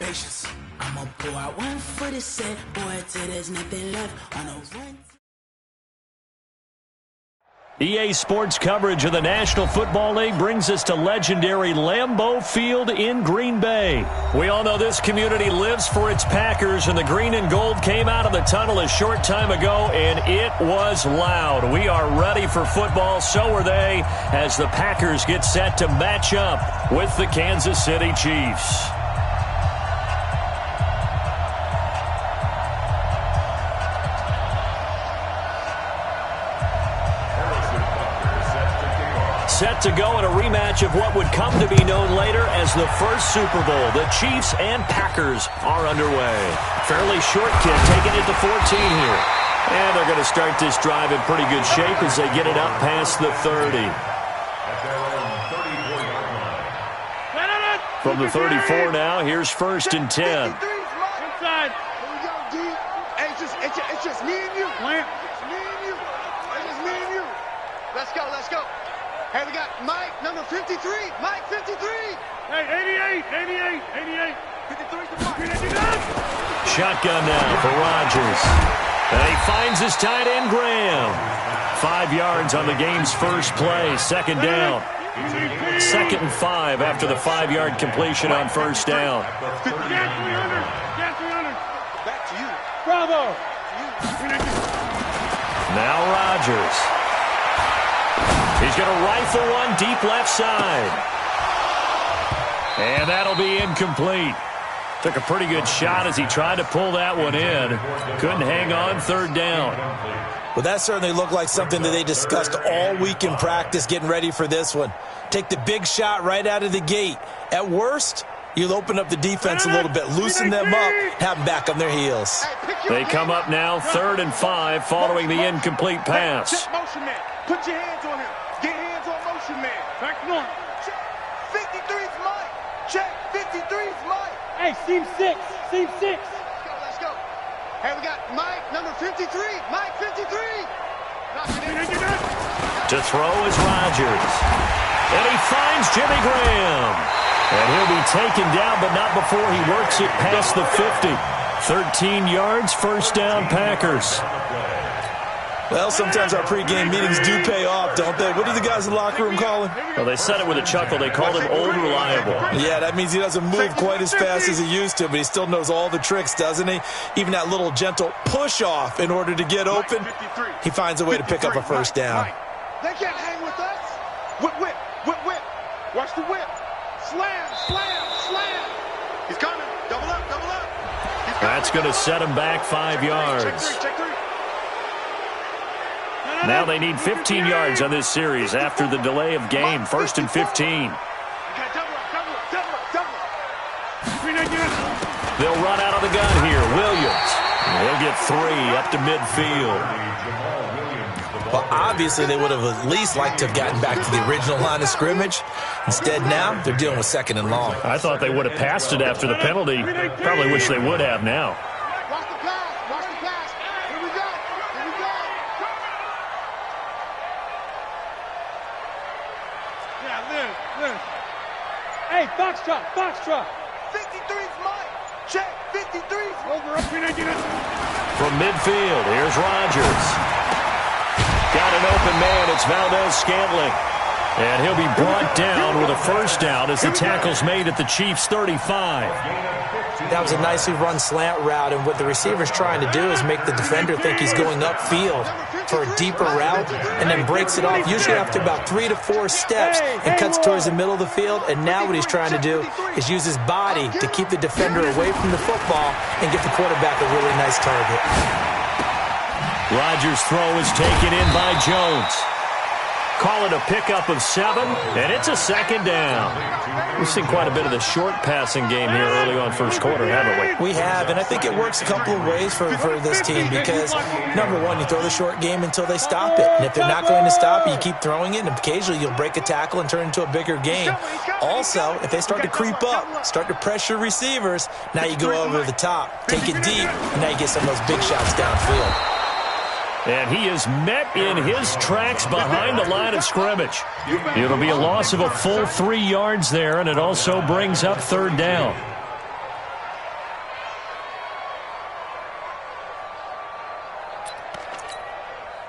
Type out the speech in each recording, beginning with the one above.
I'm gonna pull out 1 foot and say, boy, till there's nothing left on a run. EA Sports coverage of the National Football League brings us to legendary Lambeau Field in Green Bay. We all know this community lives for its Packers, and the green and gold came out of the tunnel a short time ago, and it was loud. We are ready for football, so are they, as the Packers get set to match up with the Kansas City Chiefs. Set to go in a rematch of what would come to be known later as the first Super Bowl. The Chiefs and Packers are underway. Fairly short kick, taking it to 14 here. And they're going to start this drive in pretty good shape as they get it up past the 30. From the 34 now, here's 1st and 10. Inside. Here we go, D. Hey, it's just me and you. It's me and you. It's just me and you. Let's go, let's go. Hey, we got Mike, number 53. Mike, 53. Hey, 88. 53 to Mike. Shotgun now for Rodgers. And he finds his tight end, Graham. 5 yards on the game's first play. 2nd down. 2nd and 5 after the 5-yard completion on 1st down. Back to you. Bravo. Now Rodgers. He's going to rifle one deep left side. And that'll be incomplete. Took a pretty good shot as he tried to pull that one in. Couldn't hang on 3rd down. Well, that certainly looked like something that they discussed all week in practice getting ready for this one. Take the big shot right out of the gate. At worst, you'll open up the defense a little bit, loosen them up, have them back on their heels. They come up now 3rd and 5 following the incomplete pass. Check motion man. Put your hands on him. Get hands on motion man. Back north. Check. 53's Mike. Check. 53's Mike. Hey, seam 6. Let's go. Hey, we got Mike, number 53. Mike, 53. To throw is Rodgers. And he finds Jimmy Graham. And he'll be taken down, but not before he works it past the 50. 13 yards, 1st down, Packers. Well, sometimes our pregame meetings do pay off, don't they? What do the guys in the locker room call him? Well, they said it with a chuckle. They called him Old Reliable. Yeah, that means he doesn't move quite as fast as he used to, but he still knows all the tricks, doesn't he? Even that little gentle push-off in order to get open, he finds a way to pick up a 1st down. They can't hang with us. Whip. Watch the whip. Slam. He's coming. Double up. That's going to set him back 5 yards. Check three. Now they need 15 yards on this series after the delay of game. 1st and 15. They'll run out of the gun here. Williams. He'll get 3 up to midfield. Well, obviously they would have at least liked to have gotten back to the original line of scrimmage. Instead now, they're dealing with 2nd and long. I thought they would have passed it after the penalty. Probably wish they would have now. Watch the pass. Here we go. Yeah, live. Hey, foxtrot. 53's Mike. Check. 53's Over up. From midfield, here's Rodgers. Got an open man. It's Valdez-Scantling. And he'll be brought down with a 1st down as the tackle's made at the Chiefs' 35. That was a nicely run slant route, and what the receiver's trying to do is make the defender think he's going upfield for a deeper route and then breaks it off, usually after about 3 to 4 steps, and cuts towards the middle of the field. And now what he's trying to do is use his body to keep the defender away from the football and get the quarterback a really nice target. Rodgers' throw is taken in by Jones. Call it a pickup of 7, and it's a 2nd down. We've seen quite a bit of the short passing game here early on 1st quarter, haven't we? We have, and I think it works a couple of ways for this team because, number one, you throw the short game until they stop it. And if they're not going to stop it, you keep throwing it, and occasionally you'll break a tackle and turn it into a bigger game. Also, if they start to creep up, start to pressure receivers, now you go over the top, take it deep, and now you get some of those big shots downfield. And he is met in his tracks behind the line of scrimmage. It'll be a loss of a full 3 yards there, and it also brings up 3rd down.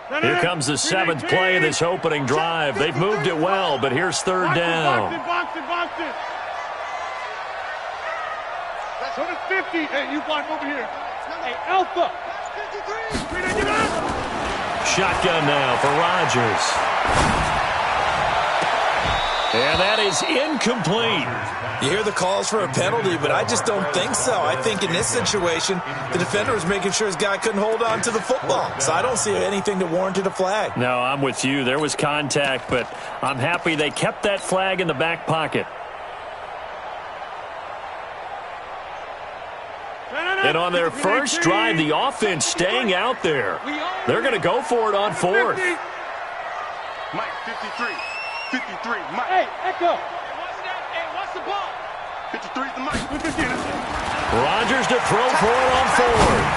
Here comes the 7th play of this opening drive. They've moved it well, but here's 3rd down. Box it. Go to 50. Hey, you block over here. Hey, Alpha. 53. Shotgun now for Rodgers. And that is incomplete. You hear the calls for a penalty, but I just don't think so. I think in this situation, the defender was making sure his guy couldn't hold on to the football. So I don't see anything that warranted a flag. No, I'm with you. There was contact, but I'm happy they kept that flag in the back pocket. And on their first drive, the offense staying out there. They're going to go for it on 4th. Mike, 53. 53, Mike. Hey, Echo. What's the ball? 53 is the Mike. Rodgers to throw for it on 4th.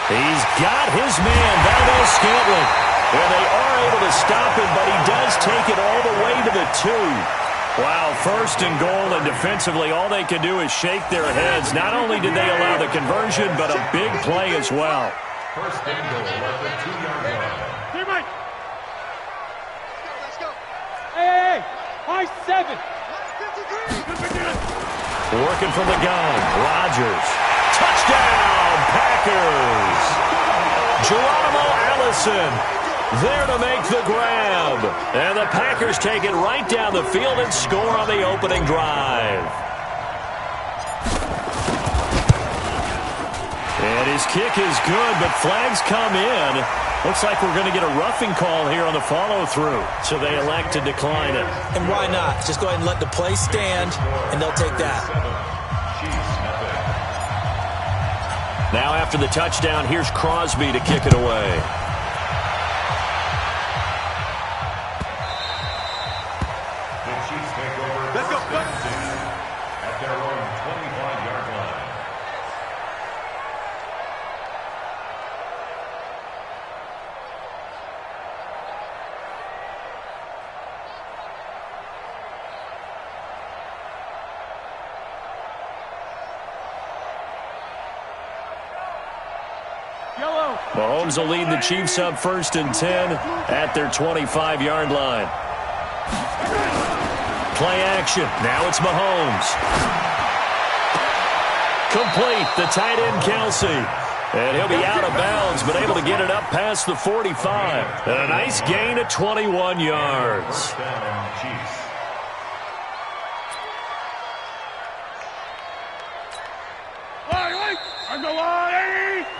He's got his man, Valdez-Scantling. And they are able to stop him, but he does take it all the way to the 2. Wow, 1st and goal, and defensively all they can do is shake their heads. Not only did they allow the conversion, but a big play as well. 1st and goal at the 2-yard line. Here, Mike. Let's go. Hey, high 7. Working from the gun, Rodgers. Touchdown, Packers. Geronimo Allison there to make the grab. And the Packers take it right down the field and score on the opening drive. And his kick is good, but flags come in. Looks like we're going to get a roughing call here on the follow-through. So they elect to decline it. And why not? Just go ahead and let the play stand, and they'll take that. Now after the touchdown, here's Crosby to kick it away. Let's go. At their own 25-yard line. Yellow. Mahomes will lead the Chiefs up 1st and 10 at their 25-yard line. Play action. Now it's Mahomes. Complete. The tight end, Kelsey. And he'll be out of bounds, but able to get it up past the 45. And a nice gain of 21 yards.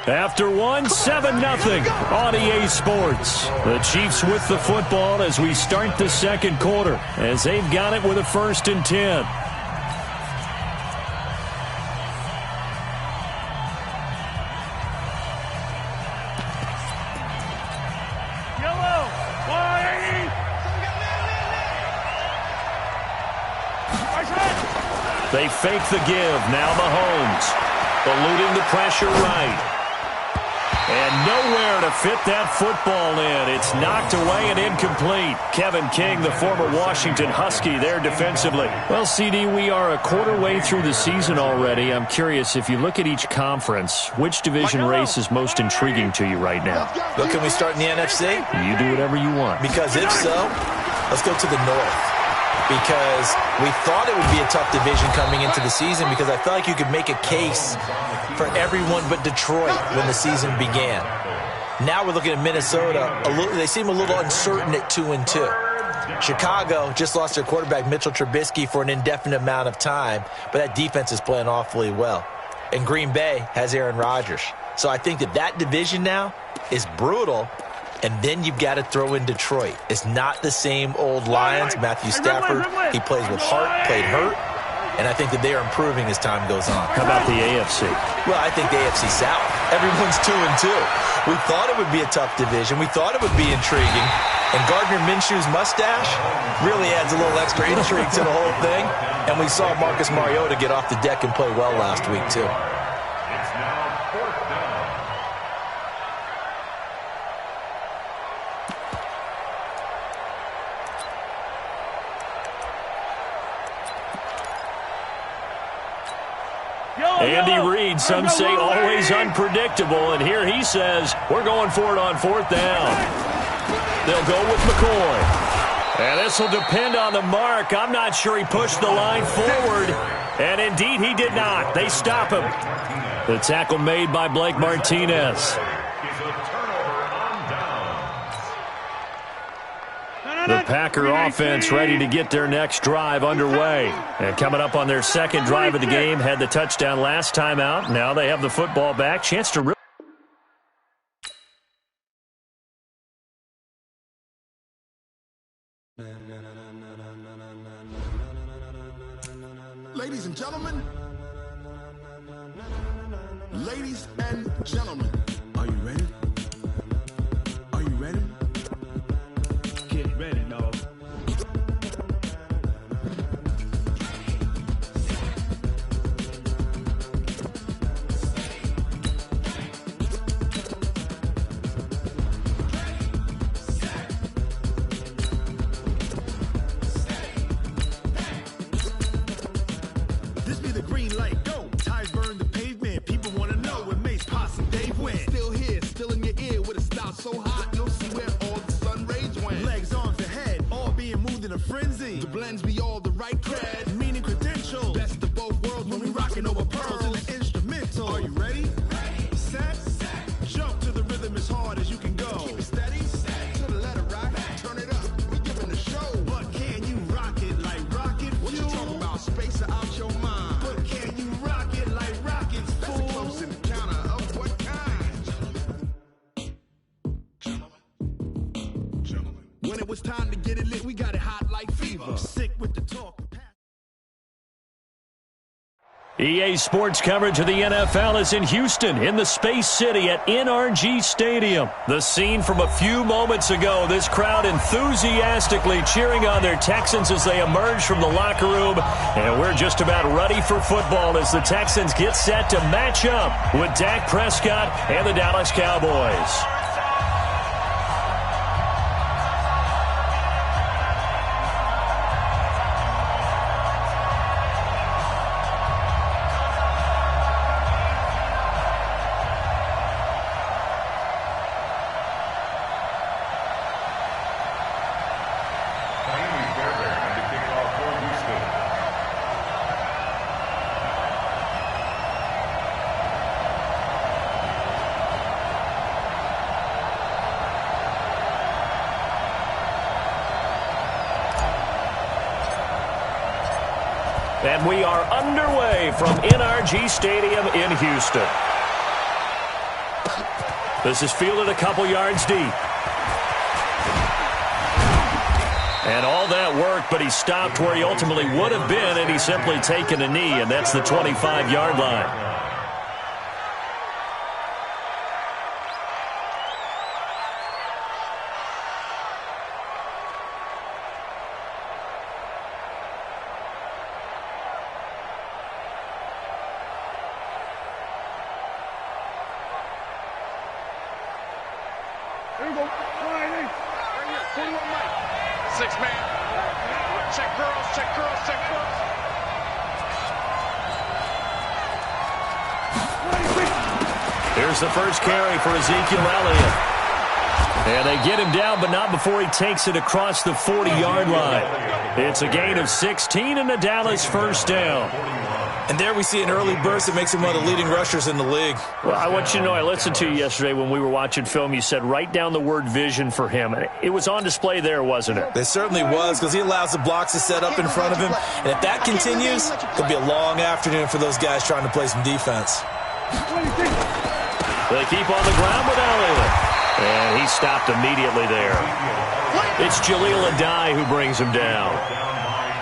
After one, 7-0 on EA Sports. The Chiefs with the football as we start the 2nd quarter, as they've got it with a 1st and 10. They fake the give. Now Mahomes. Eluding the pressure right. And nowhere to fit that football in. It's knocked away and incomplete. Kevin King, the former Washington Husky, there defensively. Well, CD, we are a quarter way through the season already. I'm curious, if you look at each conference, which division race is most intriguing to you right now? Well, can we start in the NFC? You do whatever you want. Because if so, let's go to the North. Because we thought it would be a tough division coming into the season, because I felt like you could make a case for everyone but Detroit when the season began. Now we're looking at Minnesota. They seem a little uncertain at 2-2. Chicago just lost their quarterback, Mitchell Trubisky, for an indefinite amount of time, but that defense is playing awfully well. And Green Bay has Aaron Rodgers. So I think that division now is brutal. And then you've got to throw in Detroit. It's not the same old Lions. Matthew Stafford, he plays with heart, played hurt. And I think that they are improving as time goes on. How about the AFC? Well, I think the AFC South. Everyone's 2-2. We thought it would be a tough division. We thought it would be intriguing. And Gardner Minshew's mustache really adds a little extra intrigue to the whole thing. And we saw Marcus Mariota get off the deck and play well last week, too. It's now 4th down. Andy Reid, some say always unpredictable, and here he says, we're going for it on 4th down. They'll go with McCoy. And this will depend on the mark. I'm not sure he pushed the line forward, and indeed he did not. They stop him. The tackle made by Blake Martinez. The Packer offense ready to get their next drive underway. And coming up on their second drive of the game, had the touchdown last time out. Now they have the football back. Chance to really... Ladies and gentlemen, are you ready? Are you ready? Get ready, dog. This be the green light, go. Tires burn the pavement. People want to know what makes Posse Dave win. Still here, still in your ear with a style so hot. No see where all the sun rays went. Legs, arms, and head, all being moved in a frenzy. The blends be all the right cred, meaning credentials. Best of both worlds when we rockin' over pearls in the instrumental. Are you ready? Set. Jump to the rhythm as hard as you can go. Keep it steady. To the letter rock. Turn it up. We giving the show. But can you rock it like rocket fuel? What you talking about? Space out your mind. But can you rock it like rockets, fool? That's a close encounter of what kind? Gentlemen. When it was time to get it lit, we got it hot like fever. Sick with the talk. EA Sports coverage of the NFL is in Houston, in the Space City at NRG Stadium. The scene from a few moments ago, this crowd enthusiastically cheering on their Texans as they emerge from the locker room. And we're just about ready for football as the Texans get set to match up with Dak Prescott and the Dallas Cowboys. And we are underway from NRG Stadium in Houston. This is fielded a couple yards deep. And all that work, but he stopped where he ultimately would have been, and he's simply taken a knee, and that's the 25-yard line. There you go. Right in. Right here. 41 Mike. 6-man. Check girls, check girls, check girls. Here's the first carry for Ezekiel Elliott. And they get him down, but not before he takes it across the 40-yard line. It's a gain of 16 and a Dallas first down. And there we see an early burst that makes him one of the leading rushers in the league. Well, I want you to know, I listened to you yesterday when we were watching film. You said write down the word vision for him. It was on display there, wasn't it? It certainly was, because he allows the blocks to set up in front of him. And if that continues, it could be a long afternoon for those guys trying to play some defense. They keep on the ground with Elliott. And he stopped immediately there. It's Jaleel Adai who brings him down.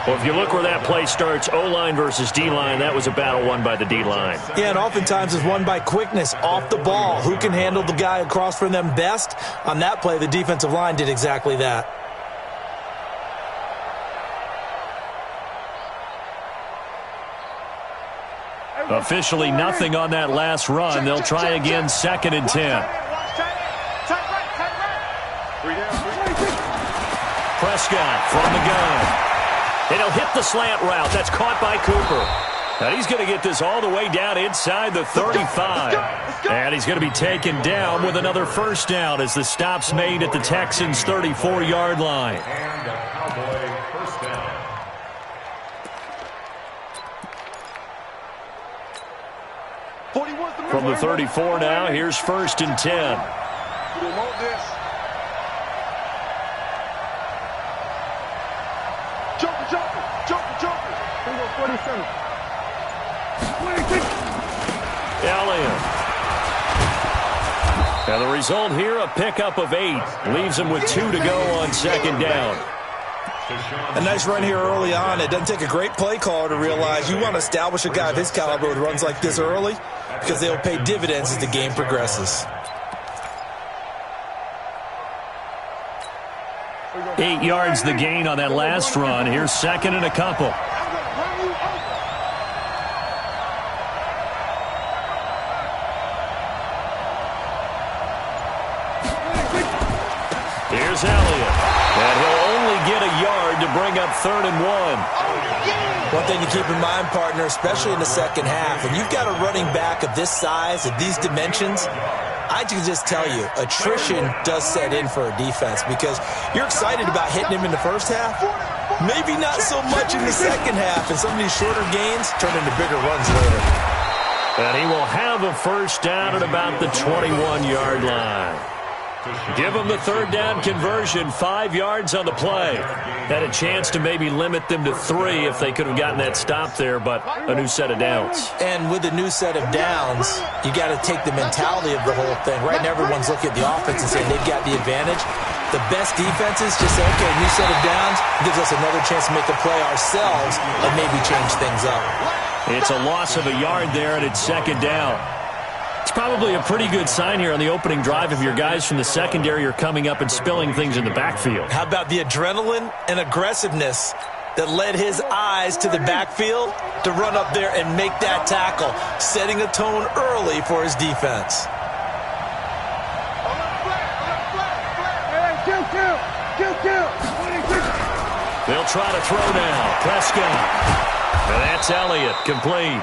Well, if you look where that play starts, O-line versus D-line, that was a battle won by the D-line. Yeah, and oftentimes it's won by quickness off the ball. Who can handle the guy across from them best? On that play, the defensive line did exactly that. Officially nothing on that last run. They'll try again, 2nd and 10. Prescott from the gun. And he'll hit the slant route. That's caught by Cooper. And he's going to get this all the way down inside the 35. And he's going to be taken down with another first down as the stop's made at the Texans' 34-yard line. And a Cowboy first down. From the 34 now, here's 1st and 10. We want this. Joker. 47. Elliott. And the result here, a pickup of 8. Leaves him with 2 to go on 2nd down. A nice run here early on. It doesn't take a great play caller to realize you want to establish a guy of his caliber with runs like this early because they'll pay dividends as the game progresses. 8 yards the gain on that last run. Here's 2nd and a couple. Here's Elliott. And he'll only get a yard to bring up 3rd and 1. One thing to keep in mind, partner, especially in the second half, when you've got a running back of this size, of these dimensions, I can just tell you, attrition does set in for a defense because you're excited about hitting him in the first half. Maybe not so much in the second half, and some of these shorter gains turn into bigger runs later. And he will have a first down at about the 21-yard line. Give him the 3rd down conversion, 5 yards on the play. Had a chance to maybe limit them to 3 if they could have gotten that stop there, but a new set of downs. And with a new set of downs, you got to take the mentality of the whole thing. Right now, everyone's looking at the offense and saying they've got the advantage. The best defenses just say, okay, new set of downs gives us another chance to make a play ourselves and maybe change things up. It's a loss of a yard there, and it's 2nd down. It's probably a pretty good sign here on the opening drive if your guys from the secondary are coming up and spilling things in the backfield. How about the adrenaline and aggressiveness that led his eyes to the backfield to run up there and make that tackle, setting a tone early for his defense. They'll try to throw now. Prescott. And that's Elliott, complete.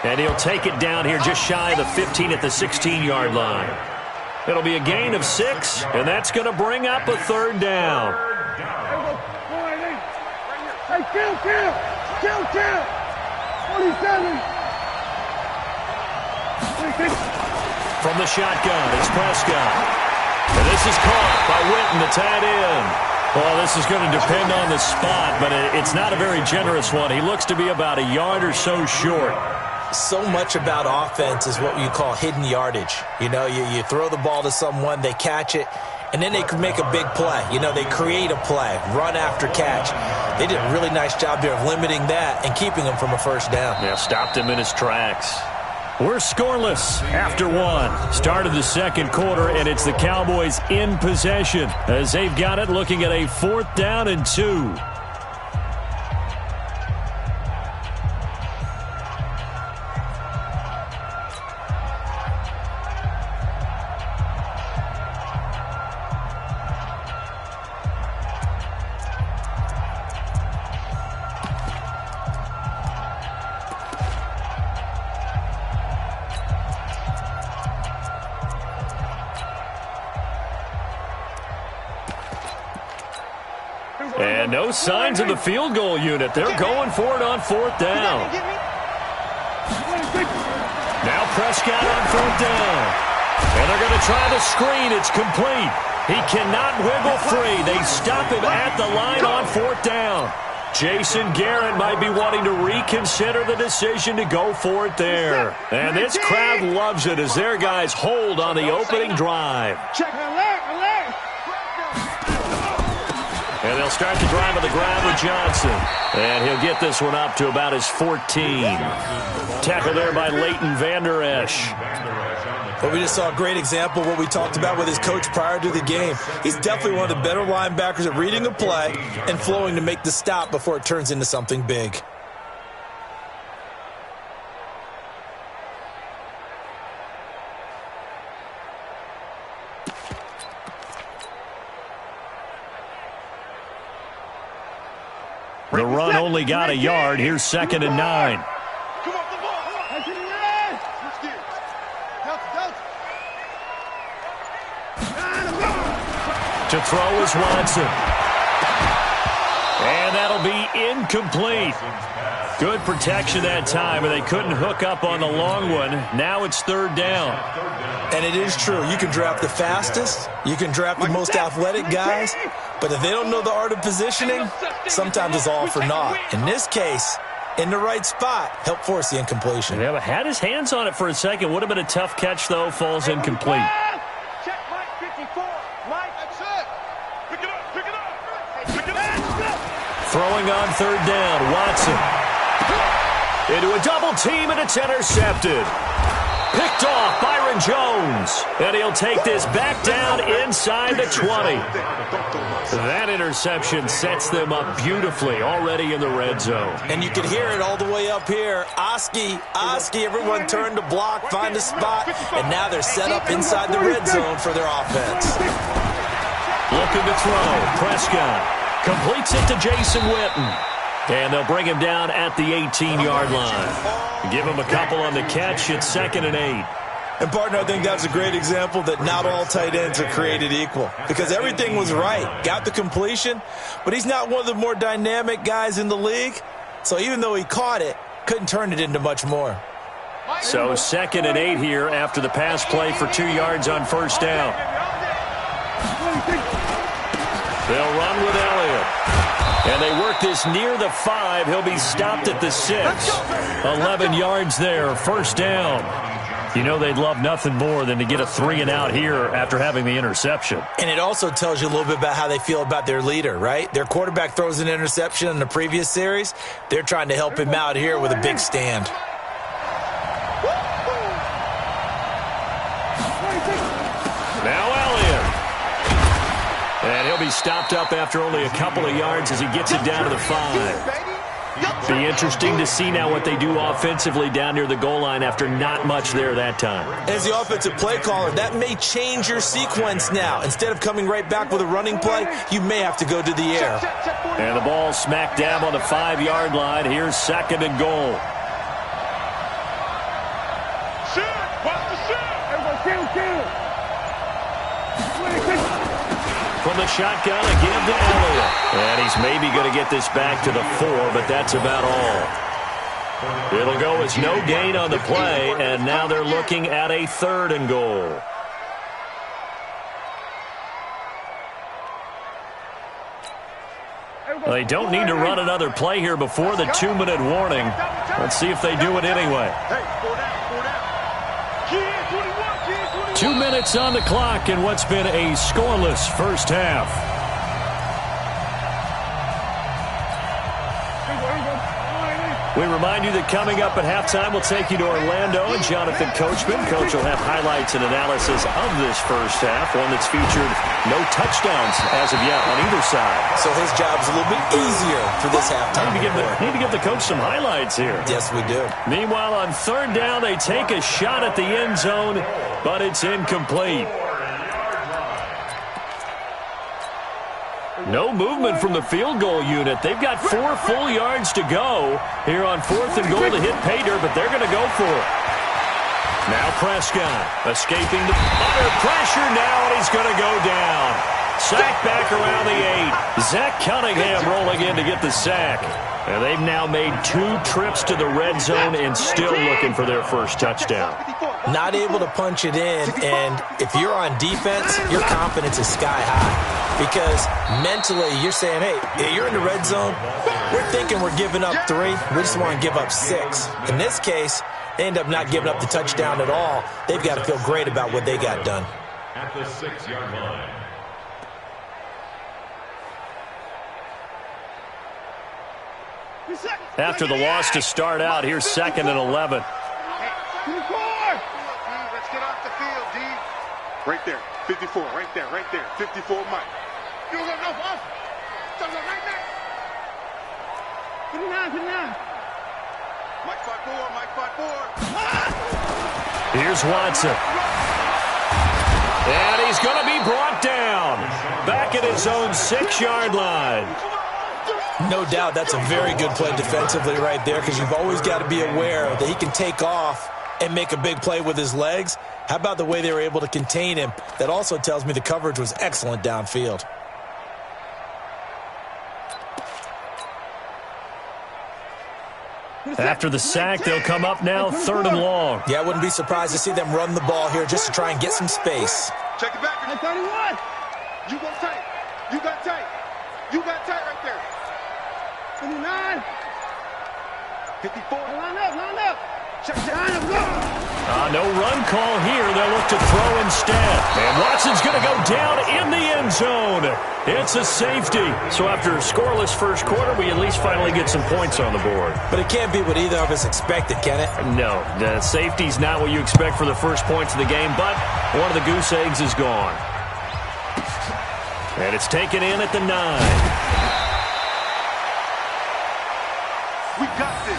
And he'll take it down here just shy of the 15 at the 16-yard line. It'll be a gain of 6, and that's going to bring up a 3rd down. Hey, kill! 47. From the shotgun, it's Prescott. And this is caught by Witten, the tight end. Well, this is going to depend on the spot, but it's not a very generous one. He looks to be about a yard or so short. So much about offense is what you call hidden yardage. You know, you throw the ball to someone, they catch it, and then they can make a big play. You know, they create a play, run after catch. They did a really nice job there of limiting that and keeping him from a first down. Yeah, stopped him in his tracks. We're scoreless after 1. Start of the 2nd quarter, and it's the Cowboys in possession as they've got it looking at a 4th down and 2. And no signs of the field goal unit. They're going for it on 4th down. Now Prescott on 4th down. And they're going to try the screen. It's complete. He cannot wiggle free. They stop him at the line on 4th down. Jason Garrett might be wanting to reconsider the decision to go for it there. And this crowd loves it as their guys hold on the opening drive. And they'll start the drive on the ground with Johnson. And he'll get this one up to about his 14. Tackle there by Leighton Vander Esch. But we just saw a great example of what we talked about with his coach prior to the game. He's definitely one of the better linebackers at reading a play and flowing to make the stop before it turns into something big. The run only got a yard. Here's 2nd and 9. Come To throw is Watson. And that'll be incomplete. Good protection that time, and they couldn't hook up on the long one. Now it's third down. And it is true. You can draft the fastest. You can draft the most athletic guys. But if they don't know the art of positioning, sometimes it's all for naught. In this case, in the right spot, help force the incompletion. Yeah, but had his hands on it for a second. Would have been a tough catch, though. Falls incomplete. Check Mike 54. Mike, That's it. pick it up, pick it up. Pick it up. Throwing on third down, Watson. Into a double team, and it's intercepted. Picked off Byron Jones. And he'll take this back down inside the 20. That interception sets them up beautifully already in the red zone. And you can hear it all the way up here. Oski, everyone turned to block, find a spot, and now they're set up inside the red zone for their offense. Looking to throw. Prescott completes it to Jason Witten. And they'll bring him down at the 18-yard line. Give him a couple on the catch. It's 2nd and 8. And, partner, I think that's a great example that not all tight ends are created equal. Because everything was right. Got the completion, but he's not one of the more dynamic guys in the league. So even though he caught it, couldn't turn it into much more. So 2nd and 8 here after the pass play for 2 yards on first down. They'll run with Elliott. And they work this near the 5. He'll be stopped at the 6. 11 yards there, first down. You know they'd love nothing more than to get a 3-and-out here after having the interception. And it also tells you a little bit about how they feel about their leader, right? Their quarterback throws an interception in the previous series. They're trying to help him out here with a big stand. Now Elliott. And he'll be stopped up after only a couple of yards as he gets it down to the 5. Be interesting to see now what they do offensively down near the goal line after not much there that time. As the offensive play caller, that may change your sequence now. Instead of coming right back with a running play, you may have to go to the air. And the ball smack dab on the 5-yard line. Here's 2nd and goal. From the shotgun, again to Elliott. And he's maybe going to get this back to the 4, but that's about all. It'll go as no gain on the play, and now they're looking at a 3rd and goal. Well, they don't need to run another play here before the 2-minute warning. Let's see if they do it anyway. 2 minutes on the clock in what's been a scoreless first half. We remind you that coming up at halftime, we'll take you to Orlando and Jonathan Coachman. Coach will have highlights and analysis of this first half, one that's featured no touchdowns as of yet on either side. So his job's a little bit easier for this halftime. Need to give the coach some highlights here. Yes, we do. Meanwhile, on third down, they take a shot at the end zone, but it's incomplete. No movement from the field goal unit. They've got 4 full yards to go here on 4th and goal to hit pay dirt, but they're going to go for it. Now Prescott escaping the under pressure now, and he's going to go down. Sack back around the 8. Zach Cunningham rolling in to get the sack. And they've now made 2 trips to the red zone and still looking for their first touchdown. Not able to punch it in, and if you're on defense, your confidence is sky high. Because mentally, you're saying, hey, you're in the red zone. We're thinking we're giving up 3. We just want to give up 6. In this case, they end up not giving up the touchdown at all. They've got to feel great about what they got done. At the 6-yard line. After the loss to start out, here's 2nd and 11. Let's get off the field, D. Right there, 54, right there, 54, Mike. You don't got enough off. Right there. 59. Mike 5-4. Here's Watson. And he's going to be brought down. Back at his own 6-yard line. No doubt that's a very good play defensively right there, because you've always got to be aware that he can take off and make a big play with his legs. How about the way they were able to contain him? That also tells me the coverage was excellent downfield. After the sack, they'll come up now 3rd and long. Yeah, I wouldn't be surprised to see them run the ball here just to try and get some space. Check it back. 31. You go tight. You got tight. You got tight right there. 29. 54. Line up. Check. Line up, go. No run call here. They'll look to throw instead. And Watson's going to go down in the end zone. It's a safety. So after a scoreless first quarter, we at least finally get some points on the board. But it can't be what either of us expected, can it? No, the safety's not what you expect for the first points of the game, but one of the goose eggs is gone. And it's taken in at the 9. We got this.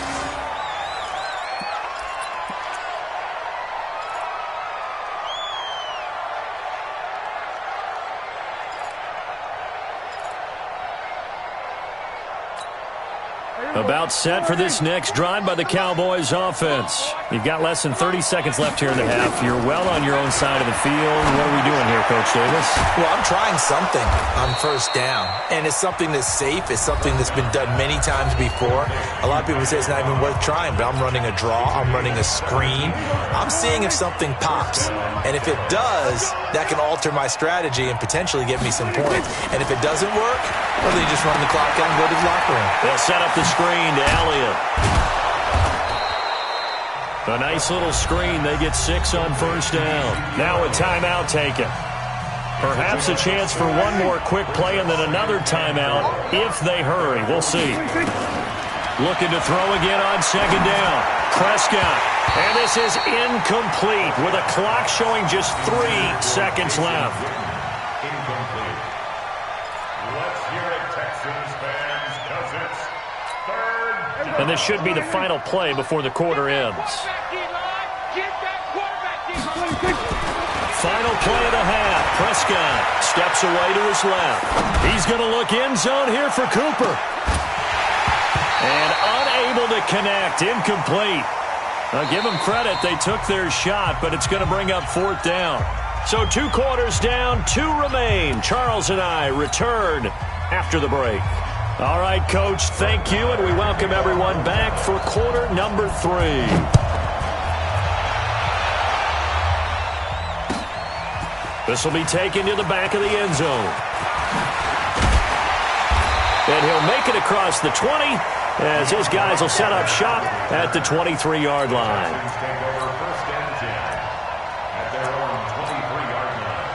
About set for this next drive by the Cowboys offense. You've got less than 30 seconds left here in the half. You're well on your own side of the field. What are we doing here, Coach Davis? Well, I'm trying something on first down, and it's something that's safe. It's something that's been done many times before. A lot of people say it's not even worth trying, but I'm running a draw. I'm running a screen. I'm seeing if something pops, and if it does, that can alter my strategy and potentially get me some points. And if it doesn't work, well, then you just run the clock out and go to the locker room. They'll set up the screen to Elliott. A nice little screen. They get 6 on first down. Now a timeout taken. Perhaps a chance for one more quick play and then another timeout if they hurry. We'll see. Looking to throw again on second down. Prescott. And this is incomplete with a clock showing just 3 seconds left. Incomplete. Let's hear it, Texans fans, because it's 3rd down. And this should be the final play before the quarter ends. Final play of the half. Prescott steps away to his left. He's going to look end zone here for Cooper. And unable to connect. Incomplete. I'll give them credit. They took their shot, but it's going to bring up 4th down. So 2 quarters down, 2 remain. Charles and I return after the break. All right, Coach, thank you, and we welcome everyone back for quarter number 3. This will be taken to the back of the end zone. And he'll make it across the 20 as his guys will set up shop at the 23-yard line. Take over 1st and 10 at their own 23-yard line.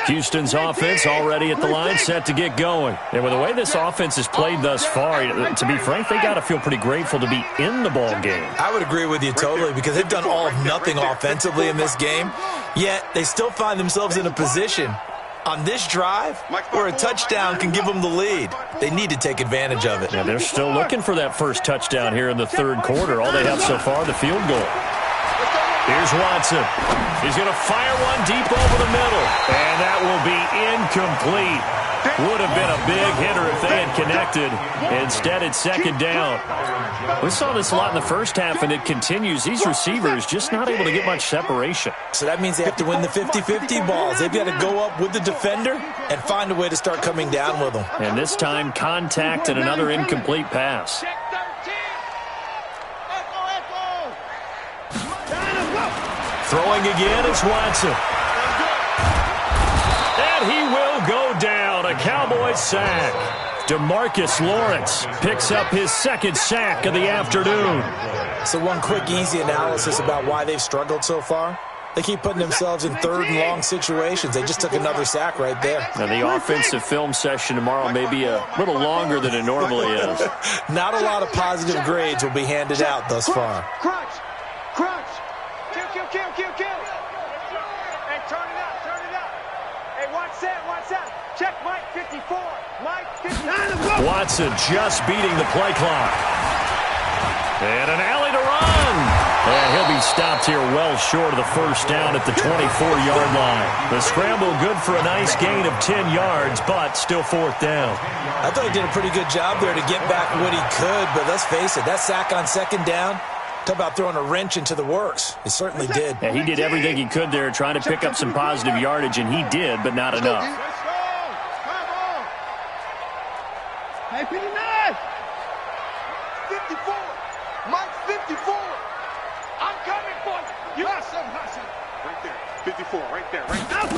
Houston's offense already at the line, set to get going. And with the way this offense has played thus far, to be frank, they got to feel pretty grateful to be in the ball game. I would agree with you totally because they've done all of nothing offensively in this game, yet they still find themselves in a position on this drive where a touchdown can give them the lead. They need to take advantage of it. And they're still looking for that first touchdown here in the 3rd quarter. All they have so far, the field goal. Here's Watson. He's going to fire one deep over the middle. And that will be incomplete. Would have been a big hitter if they had connected. Instead, it's 2nd down. We saw this a lot in the first half, and it continues. These receivers just not able to get much separation. So that means they have to win the 50-50 balls. They've got to go up with the defender and find a way to start coming down with them. And this time, contact and another incomplete pass. Throwing again, it's Watson. And he will go down. A Cowboys sack. DeMarcus Lawrence picks up his 2nd sack of the afternoon. So one quick, easy analysis about why they've struggled so far. They keep putting themselves in 3rd and long situations. They just took another sack right there. Now, the offensive film session tomorrow may be a little longer than it normally is. Not a lot of positive grades will be handed out thus far. Crunch. Kill. Hey, turn it up. Hey, watch that. Check Mike 54. Mike 59. Watson just beating the play clock. And an alley to run. And he'll be stopped here well short of the first down at the 24-yard line. The scramble good for a nice gain of 10 yards, but still fourth down. I thought he did a pretty good job there to get back what he could, but let's face it, that sack on second down, talk about throwing a wrench into the works. It certainly did. Yeah, he did everything he could there, trying to pick up some positive yardage, and he did, but not enough. Let's go. Come on. Hey, 59. 54. Mike 54. I'm coming for you. You got something, Hudson. Right there. 54, right there, right there.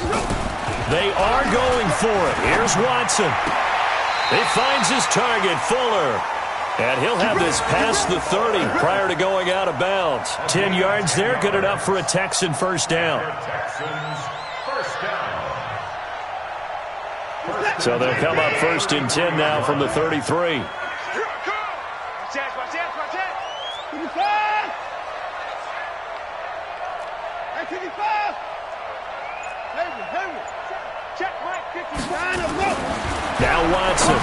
They are going for it. Here's Watson. He finds his target, Fuller. And he'll have this past the 30 prior to going out of bounds. 10 yards there, good enough for a Texan first down. So they'll come up first and 10 now from the 33. Now Watson.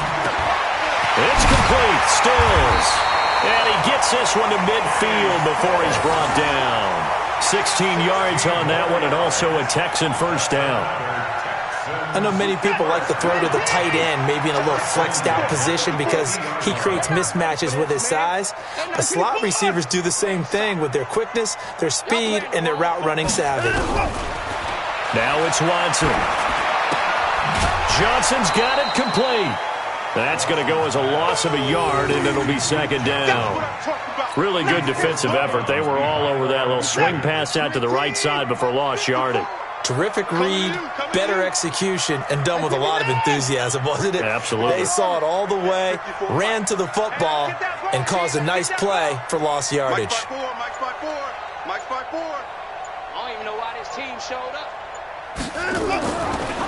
It's complete. Stills. And he gets this one to midfield before he's brought down. 16 yards on that one, and also a Texan first down. I know many people like to throw to the tight end, maybe in a little flexed out position because he creates mismatches with his size. But slot receivers do the same thing with their quickness, their speed, and their route running savvy. Now it's Watson. Johnson's got it complete. That's going to go as a loss of a yard, and it'll be second down. Really good defensive effort. They were all over that little swing pass out to the right side before lost yardage. Terrific read, better execution, and done with a lot of enthusiasm, wasn't it? Absolutely. They saw it all the way, ran to the football, and caused a nice play for lost yardage. Mike's by four. Mike's by four. I don't even know why this team showed up.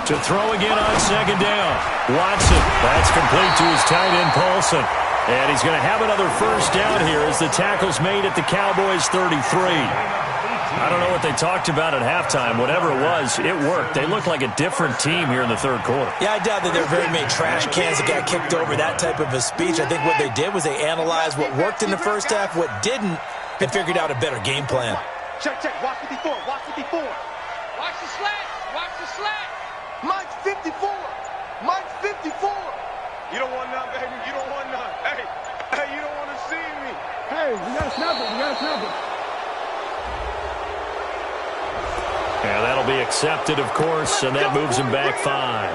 To throw again on second down. Watson. That's complete to his tight end, Paulson. And he's going to have another first down here as the tackle's made at the Cowboys' 33. I don't know what they talked about at halftime. Whatever it was, it worked. They looked like a different team here in the third quarter. Yeah, I doubt that there were very many trash cans that got kicked over that type of a speech. I think what they did was they analyzed what worked in the first half, what didn't, and figured out a better game plan. Check, check. Watch 54. Watch 54. Watch the slat. Watch the slat. Mike's 54. Mike's 54. You don't want none, baby. You don't want none. Hey, you don't want to see me. Hey, you got to snap it. You got to snap it. Yeah, that'll be accepted, of course, and that moves him back 5.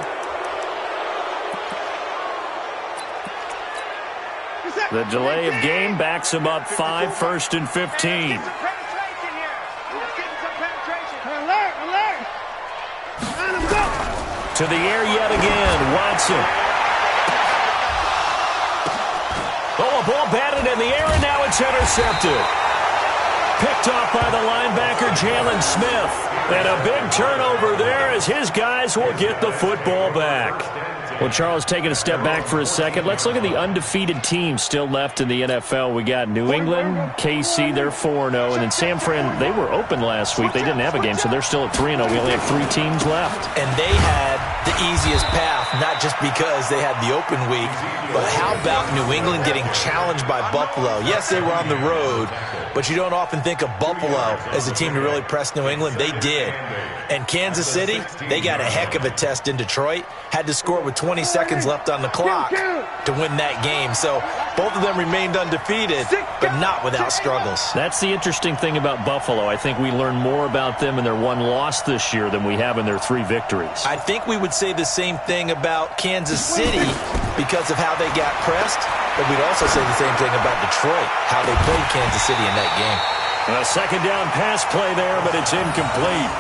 The delay of game backs him up 5, first and 15. To the air yet again, Watson. Oh, a ball batted in the air, and now it's intercepted. Picked off by the linebacker, Jalen Smith. And a big turnover there as his guys will get the football back. Well, Charles, taking a step back for a second, let's look at the undefeated teams still left in the NFL. We got New England, KC, they're 4-0. And then San Fran, they were open last week. They didn't have a game, so they're still at 3-0. We only have 3 teams left. And they had the easiest path, not just because they had the open week, but how about New England getting challenged by Buffalo? Yes, they were on the road, but you don't often think of Buffalo as a team to really press New England. They did. And Kansas City, they got a heck of a test in Detroit. Had to score with 20 seconds left on the clock to win that game. So both of them remained undefeated, but not without struggles. That's the interesting thing about Buffalo. I think we learn more about them in their 1 loss this year than we have in their 3 victories. I think we would say the same thing about Kansas City because of how they got pressed, but we'd also say the same thing about Detroit, how they played Kansas City in that game. A second down pass play there, but it's incomplete.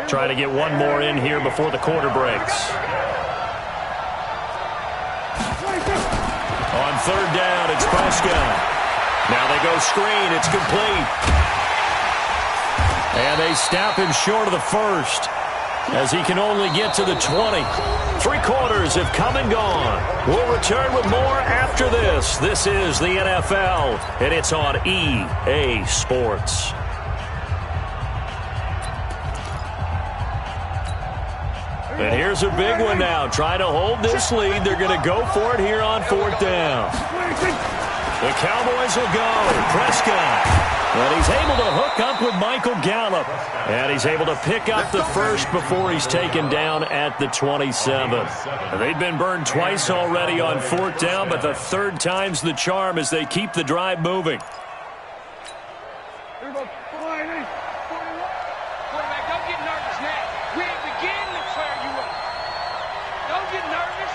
Trying to get one more in here before the quarter breaks. On third down, it's Prescott. Now they go screen. It's complete. And they stop him short of the first as he can only get to the 20. 3 quarters have come and gone. We'll return with more after this. This is the NFL, and it's on EA Sports. And here's a big one now. Trying to hold this lead. They're going to go for it here on 4th down. The Cowboys will go. Prescott. And he's able to hook up with Michael Gallup. And he's able to pick up the first before he's taken down at the 27. They've been burned twice already on 4th down, but the third time's the charm as they keep the drive moving. Quarterback, don't get nervous now. We ain't beginning to tear you up. Don't get nervous.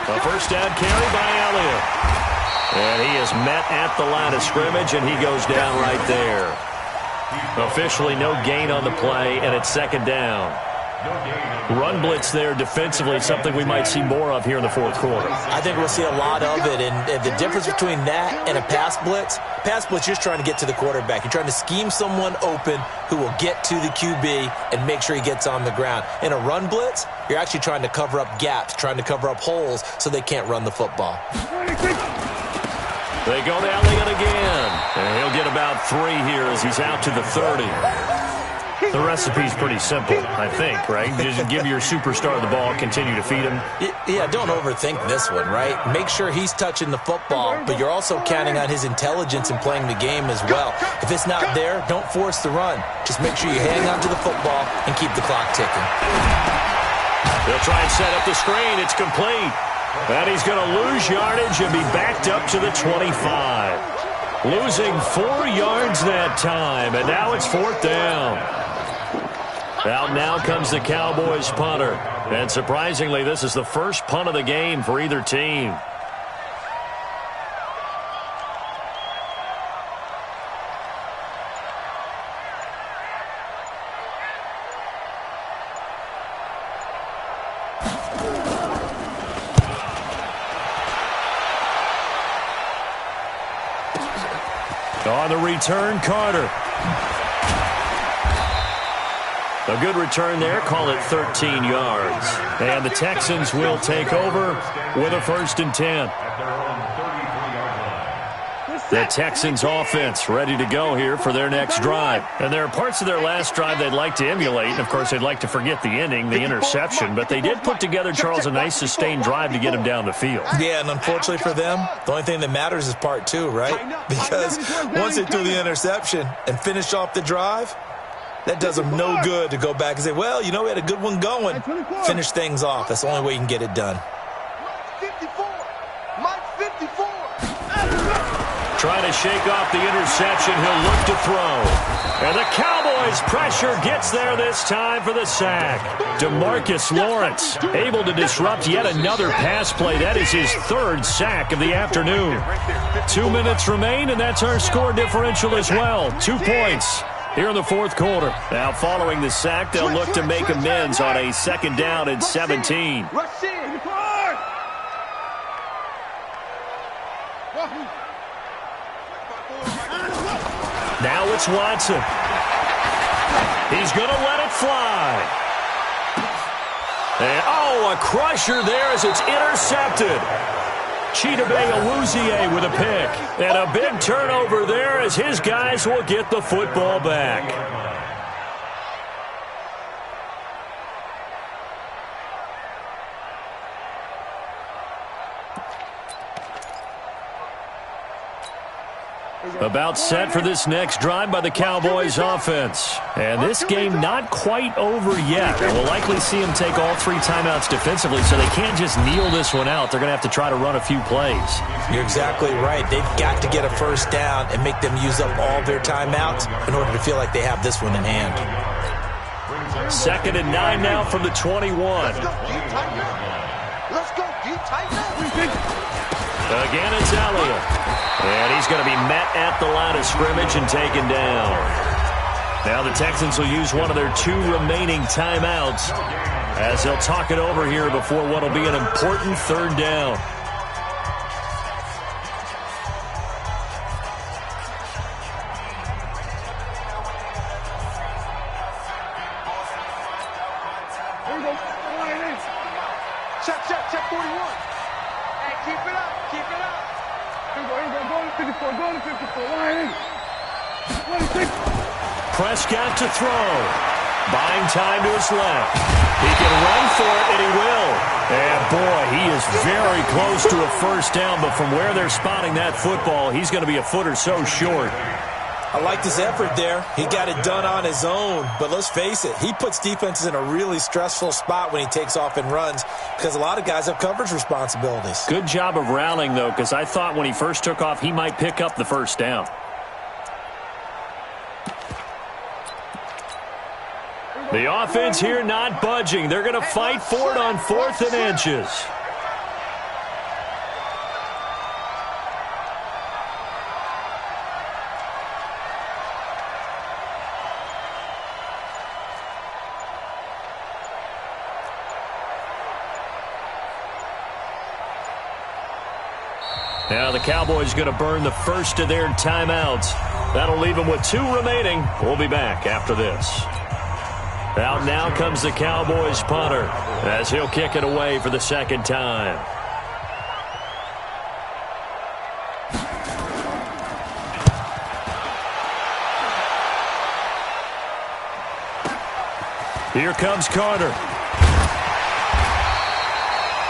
A first down carry by Elliott. And he is met at the line of scrimmage, and he goes down right there. Officially no gain on the play, and it's 2nd down. Run blitz there defensively, something we might see more of here in the 4th quarter. I think we'll see a lot of it, and the difference between that and a pass blitz, you're just trying to get to the quarterback. You're trying to scheme someone open who will get to the QB and make sure he gets on the ground. In a run blitz, you're actually trying to cover up gaps, trying to cover up holes so they can't run the football. They go to Elliott again, and he'll get about 3 here as he's out to the 30. The recipe's pretty simple, I think, right? Just give your superstar the ball, continue to feed him. Yeah, don't overthink this one, right? Make sure he's touching the football, but you're also counting on his intelligence in playing the game as well. If it's not there, don't force the run. Just make sure you hang on to the football and keep the clock ticking. They'll try and set up the screen. It's complete. And he's going to lose yardage and be backed up to the 25. Losing 4 yards that time, and now it's 4th down. Out now comes the Cowboys punter. And surprisingly, this is the first punt of the game for either team. On the return, Carter. A good return there. Call it 13 yards. And the Texans will take over with a 1st and 10. The Texans offense ready to go here for their next drive. And there are parts of their last drive they'd like to emulate. And, of course, they'd like to forget the ending, the interception. But they did put together, Charles, a nice sustained drive to get him down the field. Yeah, and unfortunately for them, the only thing that matters is part 2, right? Because once they do the interception and finish off the drive, that does them no good to go back and say, well, you know, we had a good one going. Finish things off. That's the only way you can get it done. 54. Mike 54. Trying to shake off the interception. He'll look to throw. And the Cowboys' pressure gets there this time for the sack. DeMarcus Lawrence able to disrupt yet another pass play. That is his 3rd sack of the afternoon. 2 minutes remain, and that's our score differential as well. 2 points here in the 4th quarter. Now, following the sack, they'll look to make amends on a 2nd down and 17. Now it's Watson. He's going to let it fly. And, a crusher there as it's intercepted. Chidobe Awuzie with a pick. And a big turnover there as his guys will get the football back. About set for this next drive by the Cowboys offense. And this game not quite over yet. And we'll likely see them take all 3 timeouts defensively, so they can't just kneel this one out. They're going to have to try to run a few plays. You're exactly right. They've got to get a 1st down and make them use up all their timeouts in order to feel like they have this one in hand. 2nd and 9 now from the 21. Let's go. Do you tighten up? Again, it's Elliott. And he's going to be met at the line of scrimmage and taken down. Now the Texans will use one of their 2 remaining timeouts as they'll talk it over here before what will be an important 3rd down. Check 41. Keep it up. Keep it up. Here we go. Go to 54. Go to 54. Line in. 26. Prescott to throw. Buying time to his left. He can run for it, and he will. And, boy, he is very close to a first down, but from where they're spotting that football, he's going to be a foot or so short. I liked his effort there. He got it done on his own. But let's face it, he puts defenses in a really stressful spot when he takes off and runs because a lot of guys have coverage responsibilities. Good job of rallying, though, because I thought when he first took off, he might pick up the first down. The offense here not budging. They're going to fight for it on 4th and inches. Now the Cowboys going to burn the first of their timeouts. That'll leave them with 2 remaining. We'll be back after this. Out now comes the Cowboys punter as he'll kick it away for the second time. Here comes Carter.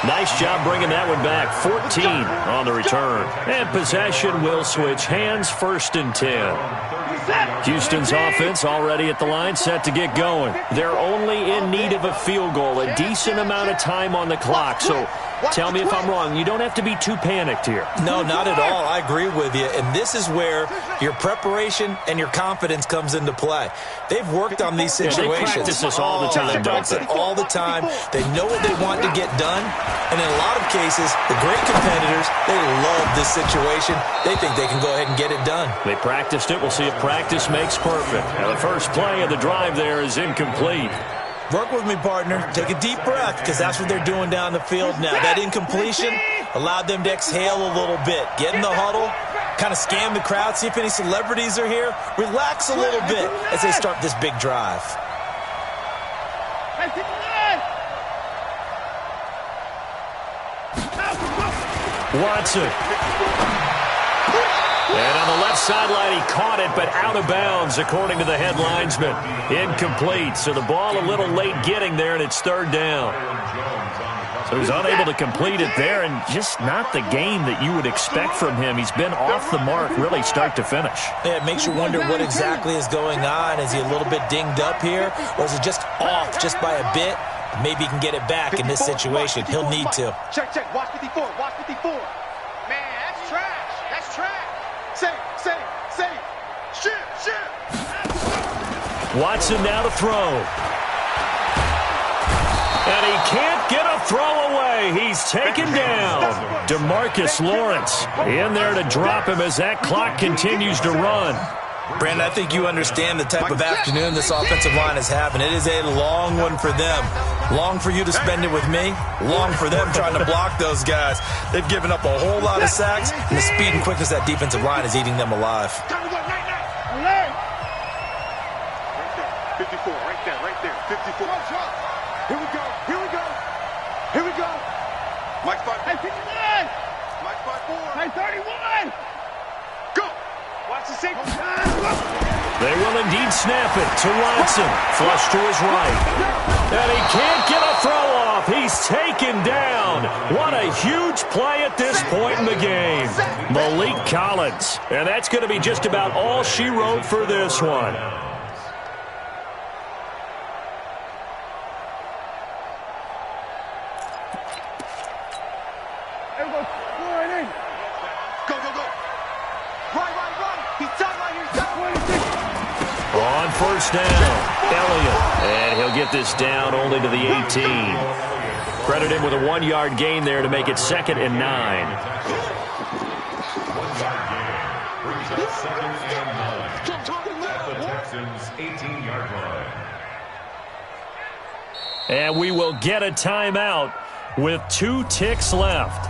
Nice job bringing that one back. 14 on the return. And possession will switch hands, 1st and 10. Houston's offense already at the line, set to get going. They're only in need of a field goal, a decent amount of time on the clock. So tell me if I'm wrong. You don't have to be too panicked here. No, not at all. I agree with you. And this is where your preparation and your confidence comes into play. They've worked on these situations. They practice this all the time, They practice it all the time. They know what they want to get done. And in a lot of cases, the great competitors, they love this situation. They think they can go ahead and get it done. They practiced it. We'll see if practice makes perfect. Now, the first play of the drive there is incomplete. Work with me, partner. Take a deep breath because that's what they're doing down the field now. That incompletion allowed them to exhale a little bit. Get in the huddle, kind of scan the crowd, see if any celebrities are here. Relax a little bit as they start this big drive. Watson. And on the left sideline, he caught it, but out of bounds, according to the head linesman. Incomplete. So the ball a little late getting there, and it's 3rd down. So he's unable to complete it there, and just not the game that you would expect from him. He's been off the mark, really, start to finish. Yeah, it makes you wonder what exactly is going on. Is he a little bit dinged up here, or is it just off just by a bit? Maybe he can get it back in this situation. He'll need to. Check. Watch 54. Watch 54. Man, that's trash. That's trash. Say. Shoot. Watson now to throw. And he can't get a throw away. He's taken down. DeMarcus Lawrence in there to drop him as that clock continues to run. Brandon, I think you understand the type of afternoon this offensive line is having. It is a long one for them. Long for you to spend it with me. Long for them trying to block those guys. They've given up a whole lot of sacks, and the speed and quickness of that defensive line is eating them alive. 54, right there. 54. Here we go. Mike 5. Hey, 59. Mike 5-4. Hey, 31. Go. Watch the safety. They will indeed snap it to Watson. Flush to his right. And he can't get a throw off. He's taken down. What a huge play at this point in the game. Malik Collins. And that's going to be just about all she wrote for this one. On first down, Elliott. And he'll get this down only to the 18. Credit him with a 1-yard gain there to make it 2nd and 9. 1-yard gain brings up 2nd and 9 at the Texans' 18-yard line. And we will get a timeout with 2 ticks left.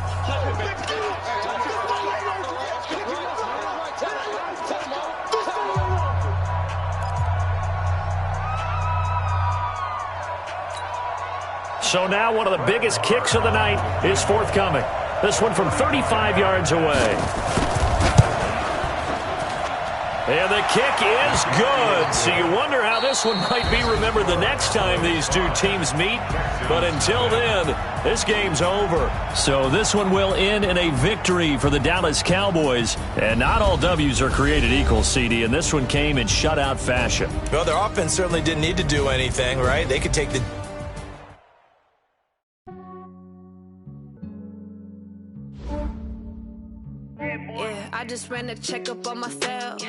So now one of the biggest kicks of the night is forthcoming. This one from 35 yards away. And the kick is good. So you wonder how this one might be remembered the next time these two teams meet. But until then, this game's over. So this one will end in a victory for the Dallas Cowboys. And not all W's are created equal, CD. And this one came in shutout fashion. Well, their offense certainly didn't need to do anything, right? They could take the... Yeah, I just ran a checkup on myself.